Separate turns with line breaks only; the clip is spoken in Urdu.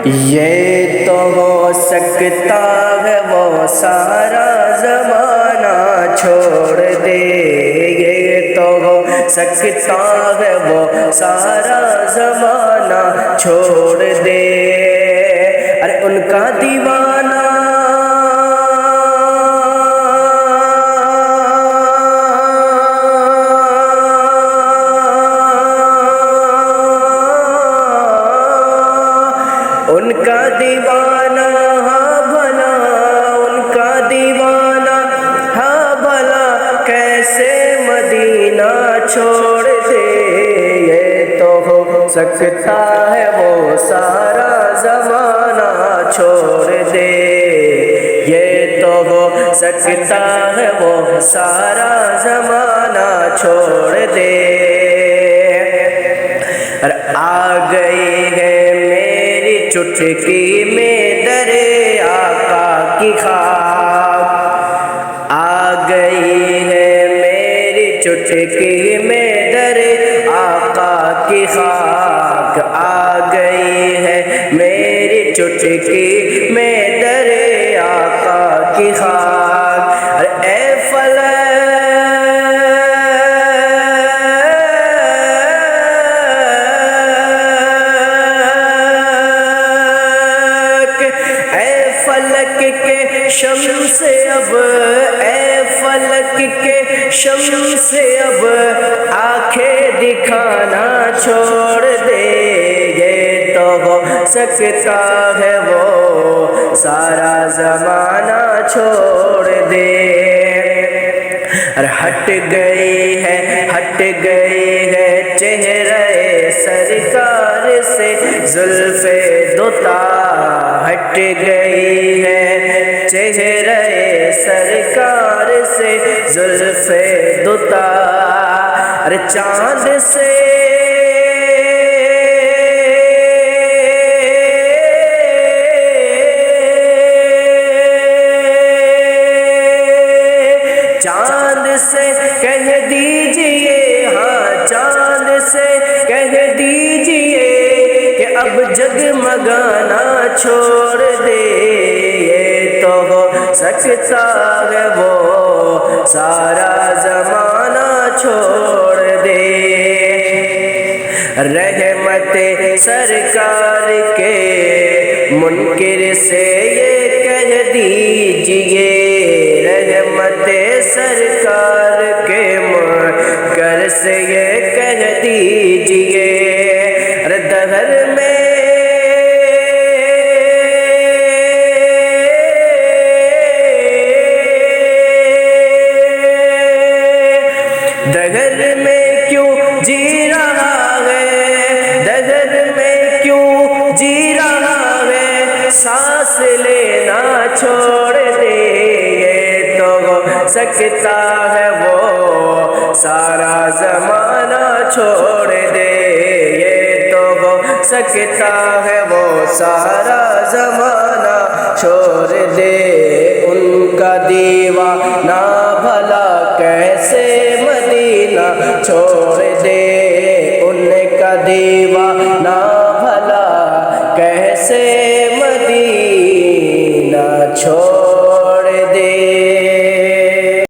یہ تو ہو سکتا ہے وہ سارا زمانہ چھوڑ دے، یہ تو ہو سکتا ہے وہ سارا زمانہ چھوڑ دے۔ ارے ان کا دیوانہ ان کا دیوانہ ہاں بھلا، ان کا دیوانہ ہاں بھلا کیسے مدینہ چھوڑ دے۔ یہ تو ہو سکتا ہے وہ سارا زمانہ چھوڑ دے، یہ تو ہو سکتا ہے وہ سارا زمانہ چھوڑ دے۔ آ گئی ہے چٹکی میں در آقا کی خاک، آ گئی ہے میری چٹکی میں در آقا کی خاک، آ گئی ہے میری چٹکی میں در آقا کی خاک۔ اے فلک کے شمس اب، اے فلک کے شمس اب آنکھیں دکھانا چھوڑ دے۔ یہ تو ہو سکتا ہے وہ سارا زمانہ چھوڑ دے۔ ہٹ گئی ہے چہرہ سرکار سے زلف دوتا، ہٹ گئی ہے چہرہ سرکار سے زلف دوتا۔ ارے چاند سے کہہ دیجئے، ہاں چاند سے کہہ دیجئے کہ اب جگمگانا چھوڑ دے۔ یہ تو ہو سکتا ہے وہ سارا زمانہ چھوڑ دے۔ رحمت سرکار کے منکر سے یہ کہہ دیجئے، رحمت سرکار کے منکر سے یہ کہہ دیجئے۔ دہر میں دہر میں کیوں جی رہا ہے، دہر میں کیوں جی رہا ہے، سانس لینا چھوڑ دے۔ یہ تو ہو سکتا ہے وہ سارا زمانہ چھوڑ دے، یہ تو ہو سکتا ہے وہ سارا زمانہ چھوڑ دے۔ ان کا دیوانہ بھلا کیسے مدینہ چھوڑ دے۔